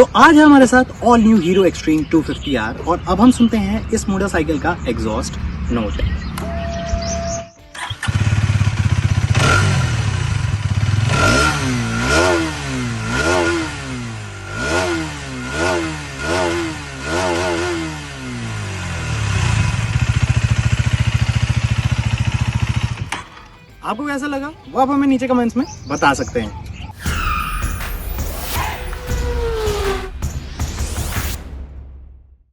तो आज है हमारे साथ all new hero extreme 250R और अब हम सुनते हैं इस मोटरसाइकिल का एग्जॉस्ट नोट। आपको कैसा लगा वो आप हमें नीचे कमेंट्स में बता सकते हैं।